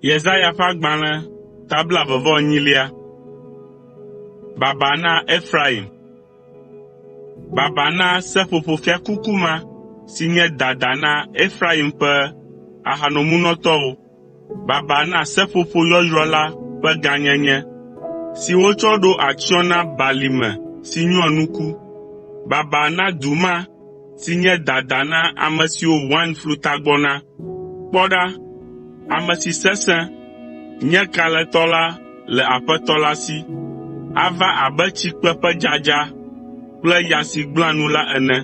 Yesaya ƒe agbalẽ tabla 28. Baba na Efraim. Baba na seƒoƒo fiakuku ma si nye dada na Efraim ƒe ahanomunɔtɔwo. Baba na seƒoƒo yɔyrɔ la ƒe gãnyenye si wotsɔ ɖo atsyɔ̃ na balime si nyɔ nuku. Baba na du ma si nye dada na ame siwo wainflu tagbɔna. Kpɔ ɖa, ame si sesẽ nye kalẽtɔ la le Aƒetɔ la si. Ava abe tsikpe ƒe dzadza kple ya si gblẽa nu la ene.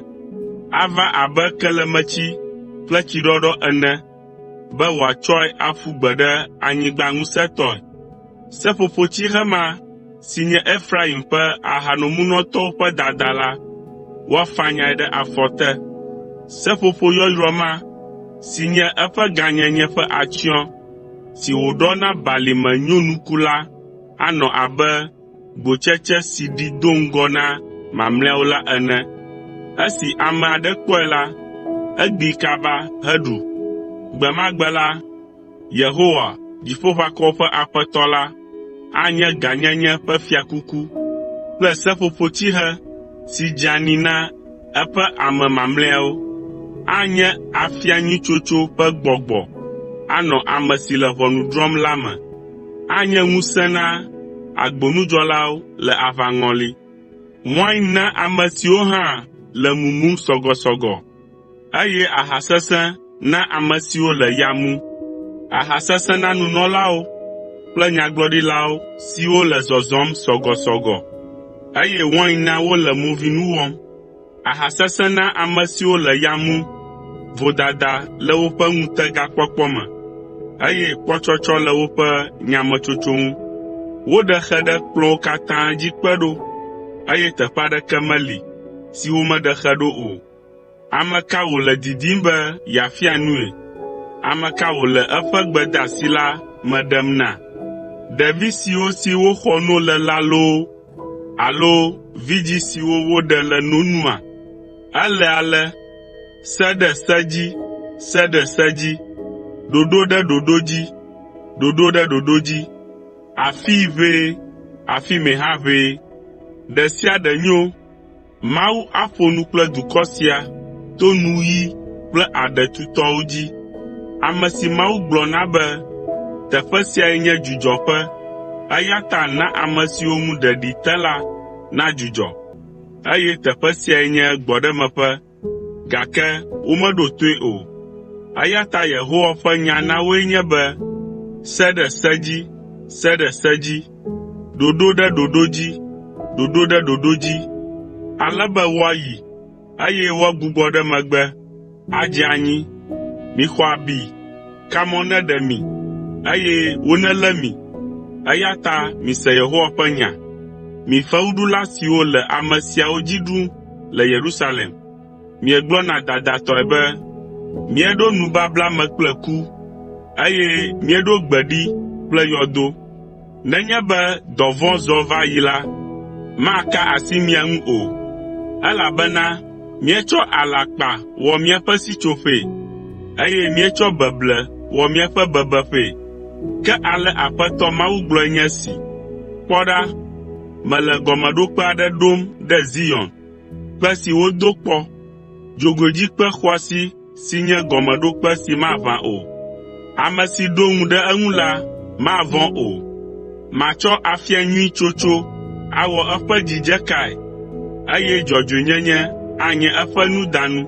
Ava abe kelemetsi kple tsiɖɔɖɔ ene, be wòatsɔe aƒu gbe ɖe anyigba ŋusẽtɔe. Seƒoƒotsihe ma si nye Efraim ƒe ahanomunɔtɔwo ƒe dada la, woafanyae ɖe afɔ te. Seƒoƒo yɔyrɔ ma si nye eƒe gãnyenye ƒe atsyɔ̃ si wòɖɔ na balime nyonuku la anɔ abe gbotsetse si ɖi do ŋgɔ na mamlɛawo la ene. Esi ame aɖe kpɔe la, egbee kaba heɖu. Gbe ma gbe la, Yehowa, Dziƒoʋakɔwo ƒe Aƒetɔ la, anye gãnyenye ƒe fiakuku kple seƒoƒotsihe si dzeani na eƒe ame mamlɛawo. Anye afia nyui tsotso ƒe gbɔgbɔ anɔ ame si le ʋɔnu drɔ̃m la me. Anye ŋusẽ na agbonudzɔlawo le aʋaŋɔli. Wain na ame siwo hã le mumum sɔgɔsɔgɔ, eye aha sesẽ na ame siwo le ya mum. Aha sesẽ na nunɔlawo kple nyagblɔɖilawo siwo le zɔzɔm sɔgɔsɔgɔ, eye wain na wole movinu wɔm. Aha sesẽ na ame siwo le ya mum, vodada le woƒe ŋutegakpɔkpɔ me, eye kpɔtsɔtsɔ le woƒe nyametsotso ŋu. Woɖe xe ɖe kplɔ̃wo katã dzi kpe ɖo, eye teƒe aɖeke meli si womeɖe xe ɖo o. Ame ka wòle didim be yeafia nue? Ame ka wòle eƒe gbedeasi la me ɖem na? Ɖevi siwo si woxɔ no le la loo, alo vidzĩ siwo woɖe le no nua? Ele ale, se ɖe se dzi, se ɖe se dzi, ɖoɖo ɖe ɖoɖo dzi, ɖoɖo ɖe ɖoɖo dzi, afii ʋɛ, afi mɛ hã ʋɛ. Ɖe sia ɖe nyo. Mawu aƒo nu kple dukɔ sia to nuyi kple aɖetutɔwo dzi. Ame si Mawu gblɔ na be teƒe siae nye dzudzɔƒe, eya ta na ame siwo ŋu ɖeɖi te la nadzudzɔ. Eye teƒe siae nye gbɔɖemeƒe, gake womeɖo toe o. Eya ta Yehowa ƒe nya na woe nye be, se ɖe se dzi, se ɖe se dzi, ɖoɖo ɖe ɖoɖo dzi, ɖoɖo ɖe ɖoɖo dzi, ale be woayi, eye woagbugbɔ ɖe megbe, adze anyi. Mixɔ abi, kamɔ neɖe mi, eye wonelé mi. Eya ta mise Yehowa ƒe nya. Mi fewuɖula siwo le ame siawo dzi ɖum le Yerusalem. Miegblɔna dadatɔe be, míeɖo nubabla me kple ku, eye míeɖo gbeɖi kple yɔdo. Nenye be dɔvɔ̃ zɔ va yi la, maka asi mia ŋu o, elabena míetsɔ alakpa wɔ míaƒe sitsoƒee, eye míetsɔ beble wɔ míaƒe bebeƒee. Ke ale Aƒetɔ Mawu gblɔe nye si, kpɔ ɖa, mele gɔmeɖokpe aɖe ɖom ɖe Zion, kpe si wodo kpɔ, dzogoedzikpe xɔasi si nye gɔmeɖokpe si maʋã o. Ame si ɖo ŋu ɖe eŋu la mavɔ̃ o. Matsɔ afia nyui tsotso awɔ eƒe dzidzekae, eye dzɔdzɔenyenye anye eƒe nudanu.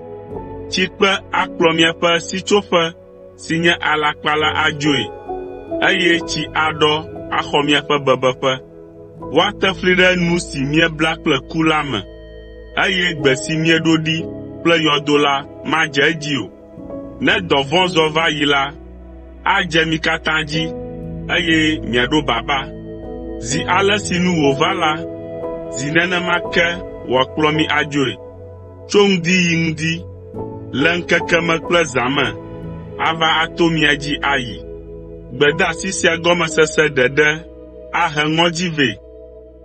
Tsikpe akplɔ miaƒe sitsoƒe si nye alakpa la adzoe, eye tsi aɖɔ axɔ miaƒe bebeƒe. Woate fli ɖe nu si miebla kple ku la me, eye gbe si mieɖo ɖi kple yɔdo la madze edzi o. Ne dɔvɔ̃ zɔ va yi la, adze mi katã dzi, eye miaɖo baba. Zi ale si nu wòva la, zi nenema ke wòakplɔ mi adzoe. Tso ŋdi yi ŋdi, le ŋkeke me kple zã me, ava ato mia dzi ayi. Gbedeasi sia gɔmesese ɖeɖe ahe ŋɔdzi vɛ.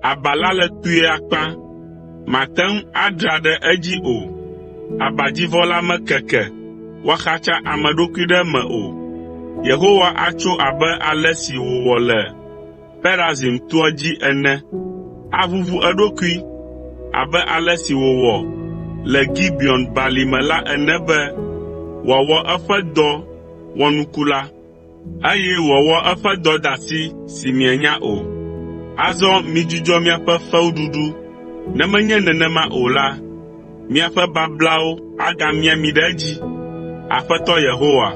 Abala le kpuie akpã, mate ŋu adra ɖe edzi o. Abadzivɔ la mekeke, woaxatsa ame ɖokui ɖe eme o. Yehowa atso abe ale si wòwɔ le Perazim toa dzi ene, avuvu eɖokui abe ale si wòwɔ le Gibeon balime la ene be wòawɔ eƒe dɔ wɔnuku la, eye wòawɔ eƒe dɔdeasi si mienya o. Azɔ midzudzɔ miaƒe fewuɖuɖu, ne menye nenema o la, miaƒe bablawo agamia mi ɖe edzi. Aƒetɔ Yehowa,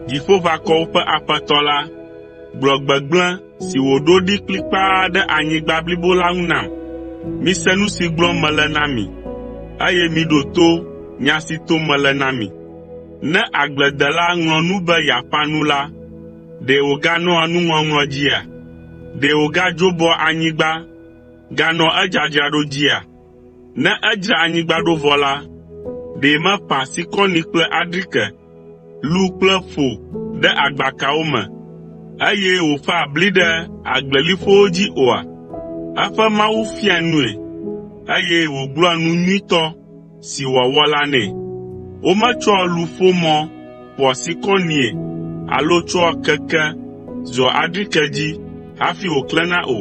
Dziƒoʋakɔwo ƒe Aƒetɔ la, gblɔ gbegblẽ si wòɖo ɖi kplikpaa ɖe anyigba blibo la ŋu nam. Mise nu si gblɔm mele na mi, eye miɖo to nya si tom mele na mi. Ne agbledela ŋlɔ nu be yeaƒã nu la, ɖe wòganɔa nuŋɔŋlɔ dzia? Ɖe wògadzoboa anyigba, ganɔ edzadzraɖo dzia? Ne edzra anyigba ɖo vɔ la, ɖe meƒã sikɔni kple adrike, lu kple ƒo ɖe agbakawo me, eye wòƒã bli ɖe agbleliƒowo dzi oa? Eƒe Mawu fia nue, eye wògblɔa nu nyuitɔ si wòawɔ la nɛ. Wometsɔa luƒomɔ ƒoa sikɔnie alo tsɔa keke zɔa adrike dzi hafi wòklẽna o,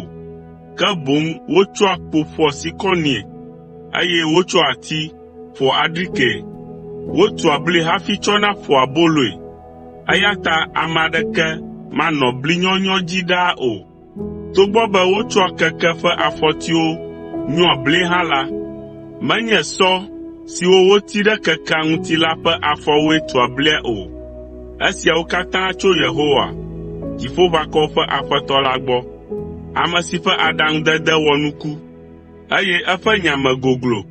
ke boŋ wotsɔa kpo ƒoa sikɔnie, eye wotsɔa ati ƒoa adrike. Wotua bli hafi tsɔna ƒoa aboloe, eya ta ame aɖeke manɔ bli nyɔnyɔ dzi ɖaa o. Togbɔ be wotsɔa keke ƒe afɔtiwo nyɔa bli hã la, menye sɔ siwo woti ɖe kekea ŋuti la ƒe afɔwoe tua blia o. Esiawo katã tso Yehowa, Dziƒoʋakɔwo ƒe Aƒetɔ la gbɔ, ame si ƒe aɖaŋudede wɔ nuku, eye eƒe nya me goglo.